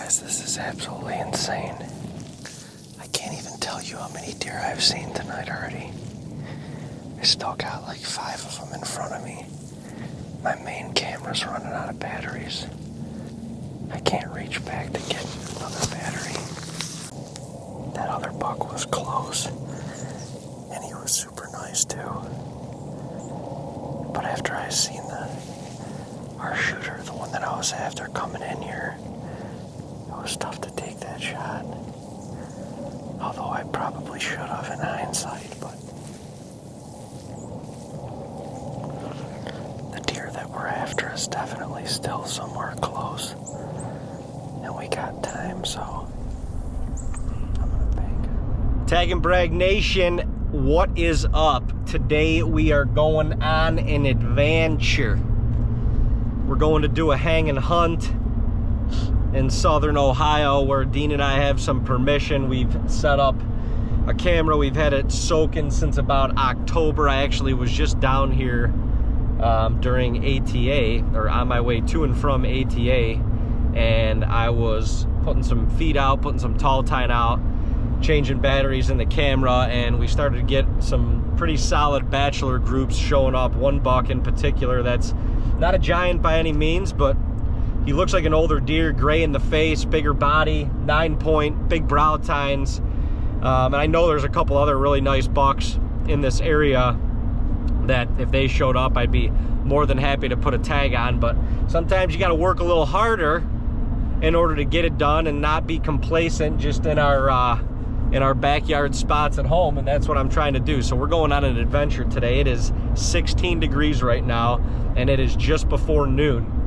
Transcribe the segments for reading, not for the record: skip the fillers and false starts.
Guys, this is absolutely insane. I can't even tell you how many deer I've seen tonight already. I still got like 5 of them in front of me. My main camera's running out of batteries. I can't reach back to get another battery. That other buck was close, and he was super nice too. But after I seen our shooter, the one that I was after, coming in here, it was tough to take that shot. Although I probably should have in hindsight, but the deer that we're after is definitely still somewhere close. And we got time, so I'm gonna bank. TAGNBRAG Nation, what is up? Today we are going on an adventure. We're going to do a hang and hunt in southern Ohio where Dean and I have some permission. We've set up a camera. We've had it soaking since about October. I actually was just down here during ATA, or on my way to and from ATA, and I was putting some feed out, putting some tall tine out, changing batteries in the camera, and we started to get some pretty solid bachelor groups showing up. One buck in particular that's not a giant by any means, but he looks like an older deer, gray in the face, bigger body, 9-point, big brow tines. And I know there's a couple other really nice bucks in this area that if they showed up, I'd be more than happy to put a tag on. But sometimes you got to work a little harder in order to get it done and not be complacent just in our backyard spots at home, and that's what I'm trying to do. So we're going on an adventure today. It is 16 degrees right now, and it is just before noon.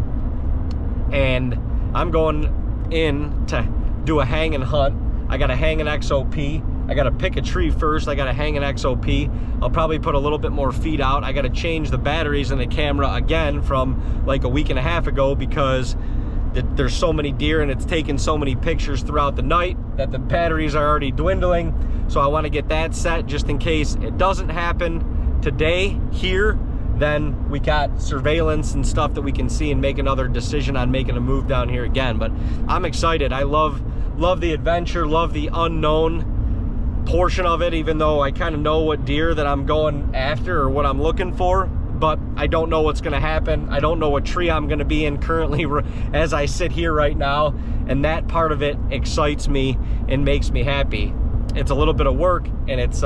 And I'm going in to do a hang and hunt. I got to hang an XOP. I got to pick a tree first. I got to hang an XOP. I'll probably put a little bit more feed out. I got to change the batteries in the camera again from like a week and a half ago because there's so many deer and it's taken so many pictures throughout the night that the batteries are already dwindling. So I want to get that set just in case it doesn't happen today here. Then we got surveillance and stuff that we can see and make another decision on making a move down here again. But I'm excited. I love the adventure, love the unknown portion of it, even though I kind of know what deer that I'm going after or what I'm looking for. But I don't know what's going to happen. I don't know what tree I'm going to be in currently as I sit here right now. And that part of it excites me and makes me happy. It's a little bit of work, and it's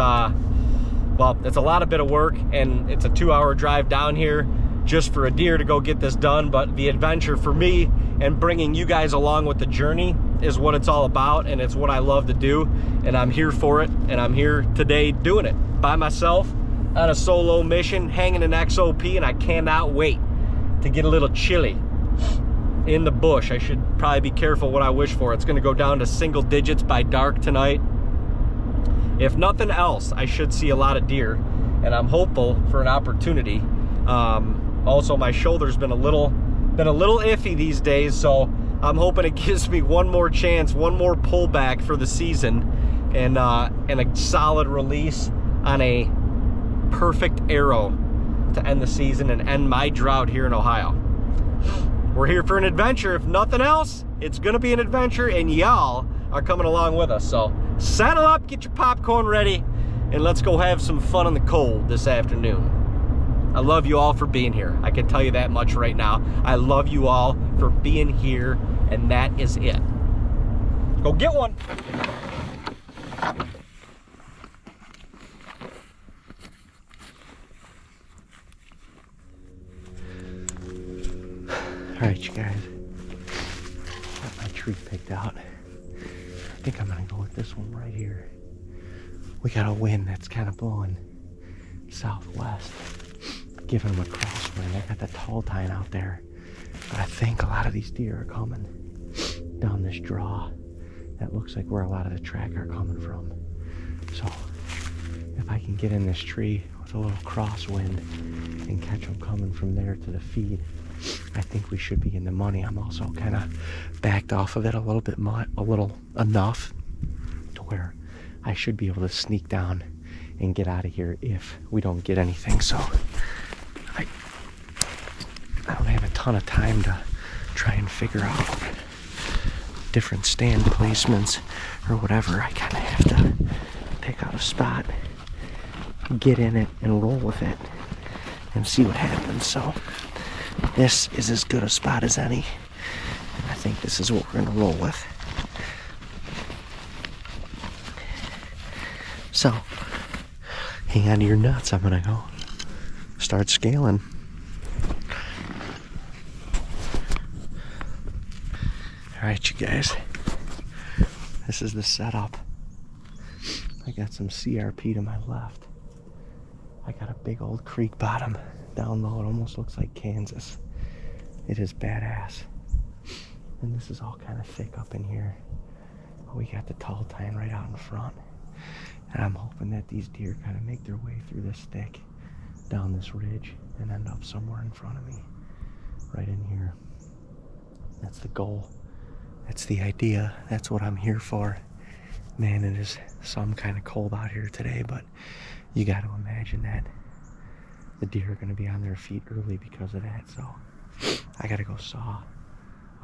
well, it's a lot of bit of work, and it's a 2-hour drive down here just for a deer to go get this done. But the adventure for me and bringing you guys along with the journey is what it's all about, and it's what I love to do, and I'm here for it, and I'm here today doing it by myself on a solo mission, hanging an XOP, and I cannot wait to get a little chilly in the bush. I should probably be careful what I wish for. It's going to go down to single digits by dark tonight. If nothing else, I should see a lot of deer, and I'm hopeful for an opportunity. Also, my shoulder's been a little iffy these days, so I'm hoping it gives me one more chance, one more pullback for the season, and a solid release on a perfect arrow to end the season and end my drought here in Ohio. We're here for an adventure. If nothing else, it's gonna be an adventure, and y'all are coming along with us. So saddle up, get your popcorn ready, and let's go have some fun in the cold this afternoon. I love you all for being here. I can tell you that much right now. I love you all for being here, and that is it. Go get one. All right, you guys, got my tree picked out. I think I'm gonna go with this one right here. We got a wind that's kind of blowing southwest, giving them a crosswind. I got the tall tine out there, but I think a lot of these deer are coming down this draw. That looks like where a lot of the track are coming from. So if I can get in this tree with a little crosswind and catch them coming from there to the feed, I think we should be in the money. I'm also kind of backed off of it a little bit, enough to where I should be able to sneak down and get out of here if we don't get anything. So I don't have a ton of time to try and figure out different stand placements or whatever, I kind of have to pick out a spot, get in it, and roll with it, and see what happens. So this is as good a spot as any. I think this is what we're going to roll with. So, hang on to your nuts. I'm going to go start scaling. Alright, you guys. This is the setup. I got some CRP to my left. I got a big old creek bottom down low. It almost looks like Kansas. It is badass. And this is all kind of thick up in here. We got the tall tine right out in front. And I'm hoping that these deer kind of make their way through this thick, down this ridge, and end up somewhere in front of me. Right in here. That's the goal. That's the idea. That's what I'm here for. Man, it is some kind of cold out here today, but you got to imagine that the deer are going to be on their feet early because of that. So I got to go saw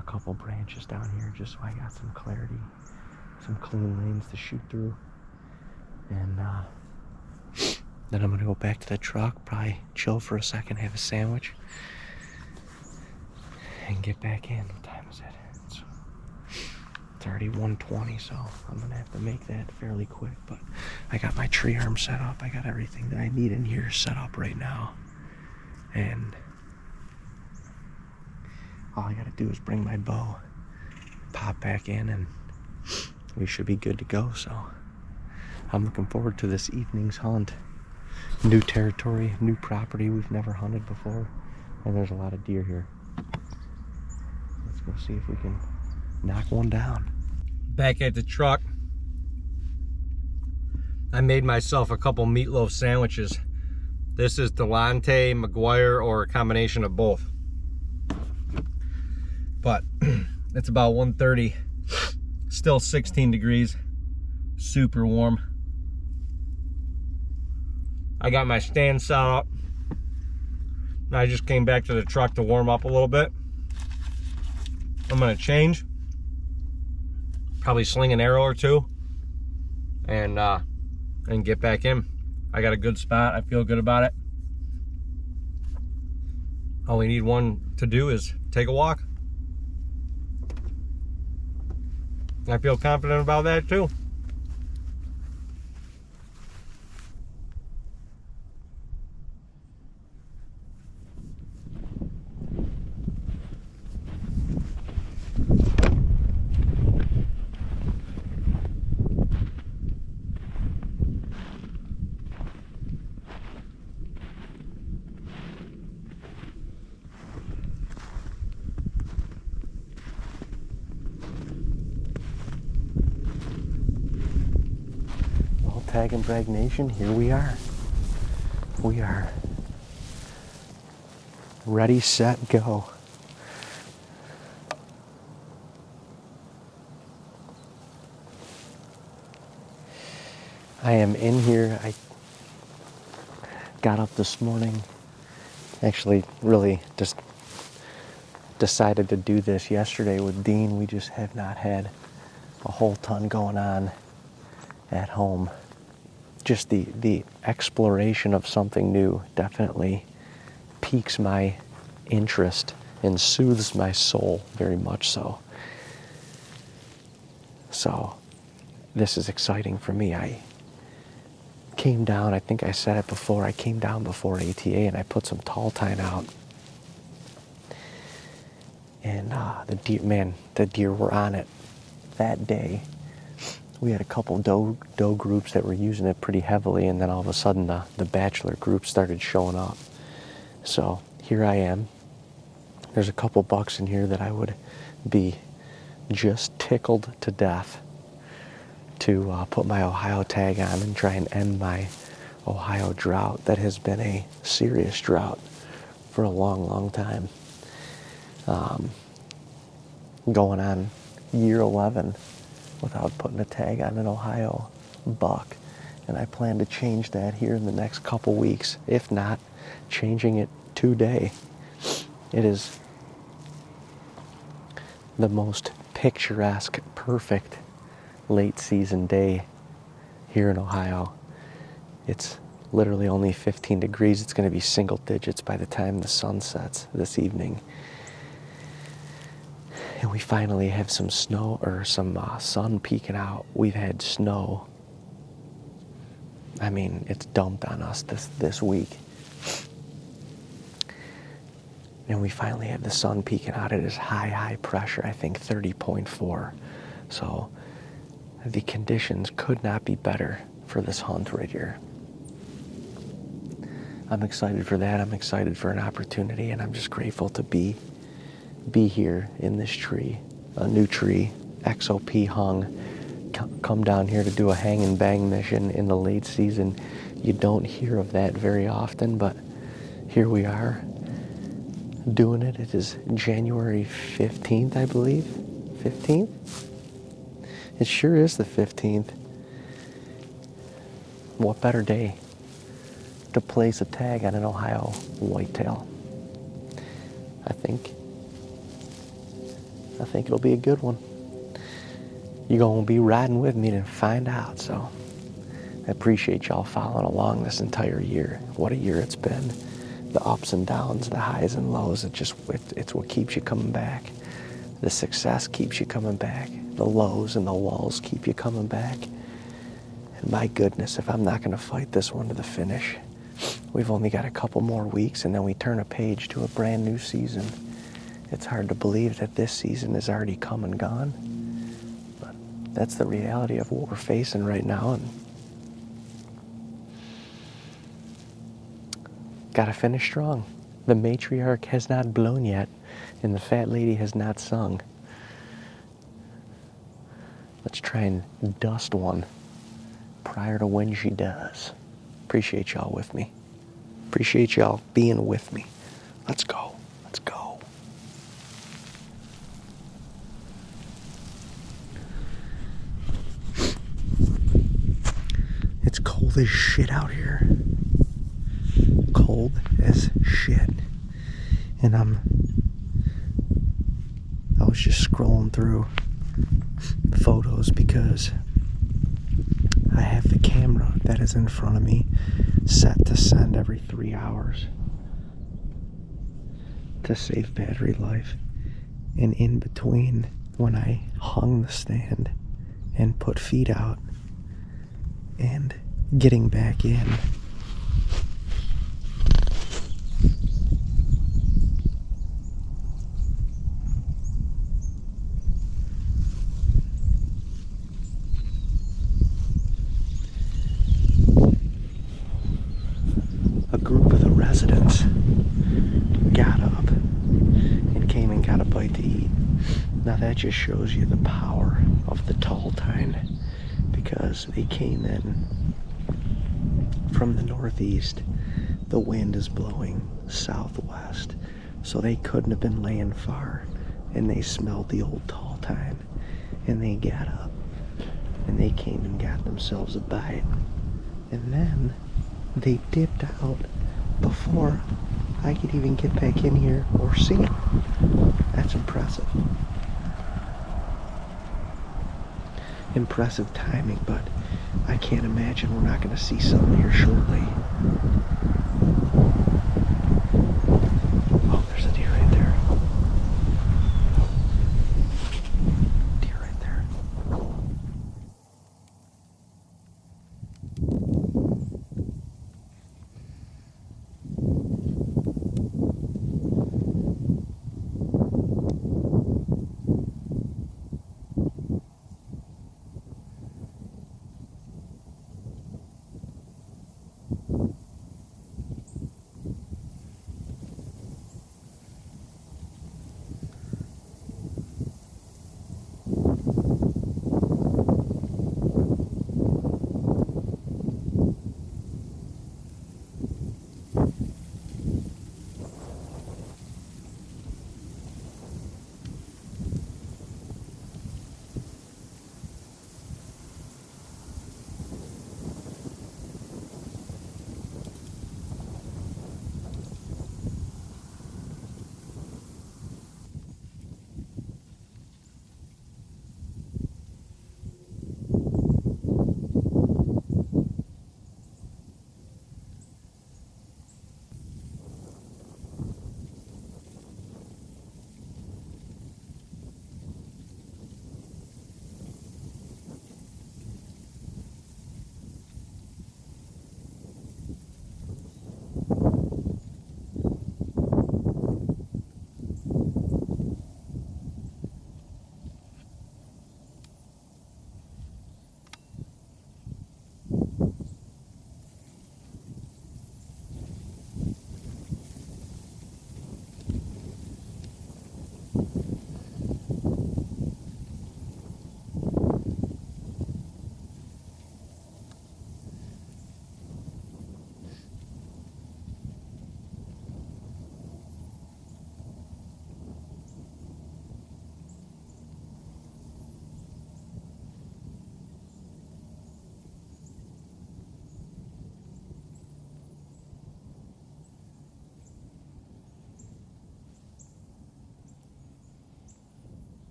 a couple branches down here just so I got some clarity, some clean lanes to shoot through. And then I'm going to go back to the truck, probably chill for a second, have a sandwich, and get back in. What time is it? It's already 1:20, so I'm going to have to make that fairly quick. But I got my tree arm set up. I got everything that I need in here set up right now. And all I got to do is bring my bow, pop back in, and we should be good to go. So I'm looking forward to this evening's hunt. New territory, new property we've never hunted before, and there's a lot of deer here. Let's go see if we can knock one down. Back at the truck, I made myself a couple meatloaf sandwiches. This is Delonte, McGuire, or a combination of both. But it's about 1:30, still 16 degrees, super warm. I got my stand set up. I just came back to the truck to warm up a little bit. I'm gonna change, probably sling an arrow or two, and get back in. I got a good spot. I feel good about it. All we need one to do is take a walk. I feel confident about that too. TAGNBRAG Nation, here we are. We are ready, set, go. I am in here. I got up this morning, actually really just decided to do this yesterday with Dean. We just have not had a whole ton going on at home. Just the exploration of something new definitely piques my interest and soothes my soul very much so. So this is exciting for me. I came down, I think I said it before, I came down before ATA and I put some tall tine out. And the deer were on it that day. We had a couple doe groups that were using it pretty heavily, and then all of a sudden the bachelor group started showing up. So here I am. There's a couple bucks in here that I would be just tickled to death to put my Ohio tag on and try and end my Ohio drought that has been a serious drought for a long, long time. Going on year 11 without putting a tag on an Ohio buck. And I plan to change that here in the next couple weeks, if not changing it today. It is the most picturesque, perfect late season day here in Ohio. It's literally only 15 degrees. It's going to be single digits by the time the sun sets this evening. And we finally have some snow, or some sun peeking out. We've had snow. I mean, it's dumped on us this week. And we finally have the sun peeking out. It is high pressure, I think 30.4. So the conditions could not be better for this hunt right here. I'm excited for that. I'm excited for an opportunity, and I'm just grateful to be here in this tree, a new tree, XOP hung. Come down here to do a hang and bang mission in the late season. You don't hear of that very often, but here we are doing it. It is January 15th, I believe. 15th? It sure is the 15th. What better day to place a tag on an Ohio whitetail? I think it'll be a good one. You're going to be riding with me to find out. So I appreciate y'all following along this entire year. What a year it's been. The ups and downs, the highs and lows, it's what keeps you coming back. The success keeps you coming back. The lows and the walls keep you coming back. And my goodness, if I'm not going to fight this one to the finish, we've only got a couple more weeks and then we turn a page to a brand new season. It's hard to believe that this season is already come and gone. But that's the reality of what we're facing right now. And gotta finish strong. The matriarch has not blown yet, and the fat lady has not sung. Let's try and dust one prior to when she does. Appreciate y'all with me. Appreciate y'all being with me. Let's go. Let's go. It's cold as shit out here. Cold as shit. And I was just scrolling through photos because I have the camera that is in front of me set to send every 3 hours to save battery life. And in between, when I hung the stand and put feet out and getting back in, a group of the residents got up and came and got a bite to eat. Now that just shows you the power of the tall tine, because they came in from the northeast. The wind is blowing southwest, so they couldn't have been laying far, and they smelled the old tall tine, and they got up and they came and got themselves a bite, and then they dipped out before I could even get back in here or see them. That's impressive. Impressive timing, but I can't imagine we're not going to see something here shortly. Oh, there's a deer right there. Deer right there.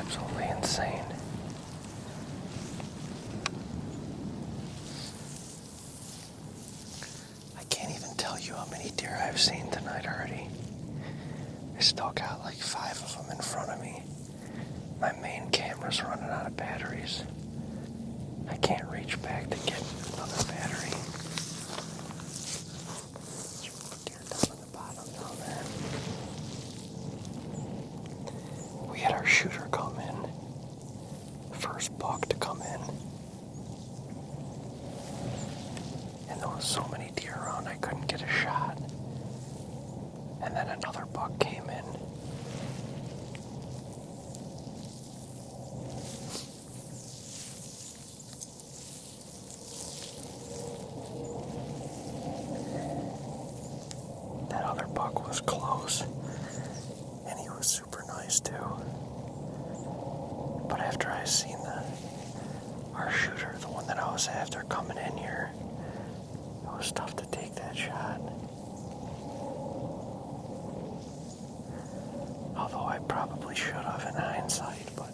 absolutely insane. I can't even tell you how many deer I've seen tonight already. I still got like 5 of them in front of me. My main camera's running out of batteries. I can't reach back to get another battery. Deer down on the bottom down there. We had our shooter come in. First buck to come in. And there was so many deer around I couldn't get a shot. And then another buck came in. That other buck was close. And he was super nice too. But after I seen our shooter, the one that I was after coming in here, it was tough to take that shot. Although I probably should have in hindsight, but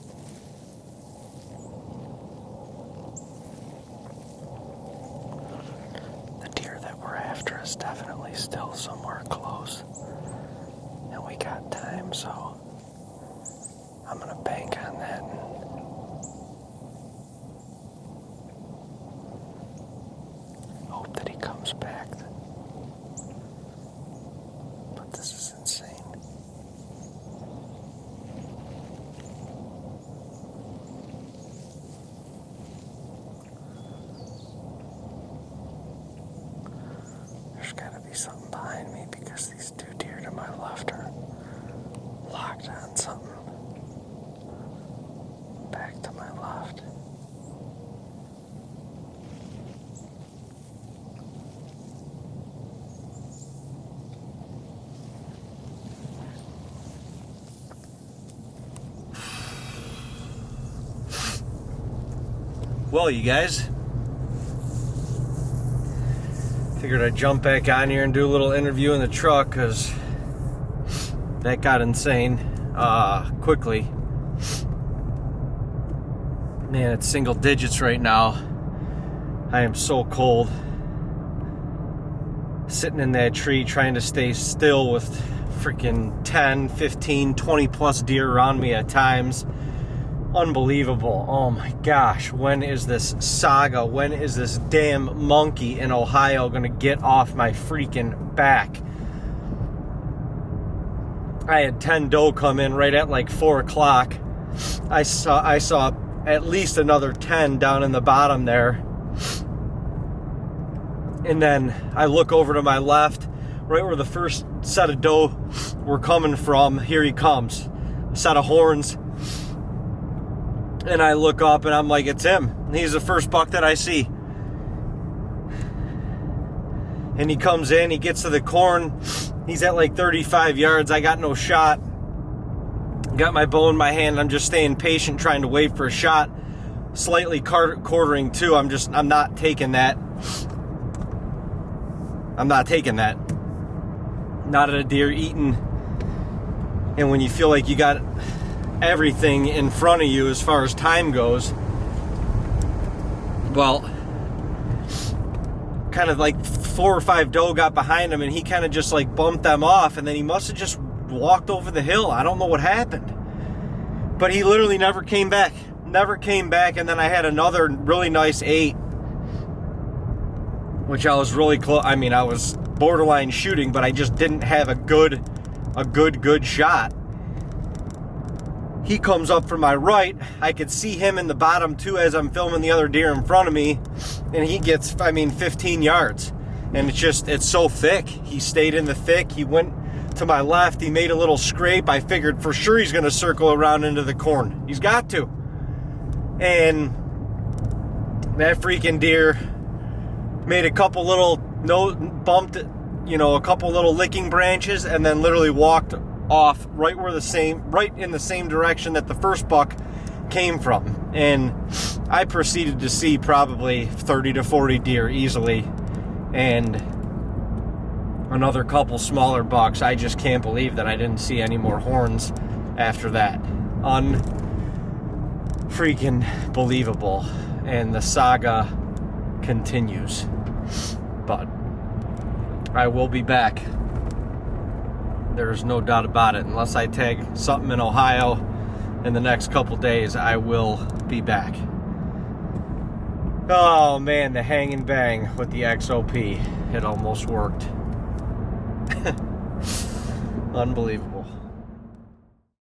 the deer that we're after is definitely still somewhere close. And we got time, so I'm gonna bank on that and hope that he comes back. But this is insane. There's gotta be something behind me because these 2 deer to my left are locked on something. Back to my left. Well, you guys, figured I'd jump back on here and do a little interview in the truck because that got insane quickly. Man, it's single digits right now. I am so cold. Sitting in that tree trying to stay still with freaking 10, 15, 20 plus deer around me at times. Unbelievable. Oh my gosh. When is this saga? When is this damn monkey in Ohio gonna get off my freaking back? I had 10 doe come in right at like 4 o'clock. I saw at least another 10 down in the bottom there. And then I look over to my left, right where the first set of doe were coming from. Here he comes. A set of horns. And I look up and I'm like, it's him. He's the first buck that I see. And he comes in, he gets to the corn. He's at like 35 yards. I got no shot. Got my bow in my hand. I'm just staying patient, trying to wait for a shot. Slightly quartering too. I'm not taking that. I'm not taking that. Not at a deer eating. And when you feel like you got everything in front of you as far as time goes, well, kind of like 4 or 5 doe got behind him and he kind of just like bumped them off, and then he must have just walked over the hill. I don't know what happened, but he literally never came back. And then I had another really nice 8, which I was really close. I mean, I was borderline shooting, but I just didn't have a good shot. He comes up from my right. I could see him in the bottom too as I'm filming the other deer in front of me. And he gets, 15 yards. And it's so thick. He stayed in the thick. He went to my left. He made a little scrape. I figured for sure he's going to circle around into the corn. He's got to. And that freaking deer made a couple little, bumped, a couple little licking branches and then literally walked off right in the same direction that the first buck came from. And I proceeded to see probably 30 to 40 deer easily, and another couple smaller bucks. I just can't believe that I didn't see any more horns after that. freaking believable. And the saga continues. But I will be back. There's no doubt about it. Unless I tag something in Ohio in the next couple days, I will be back. Oh man, the hang and bang with the XOP. It almost worked. Unbelievable.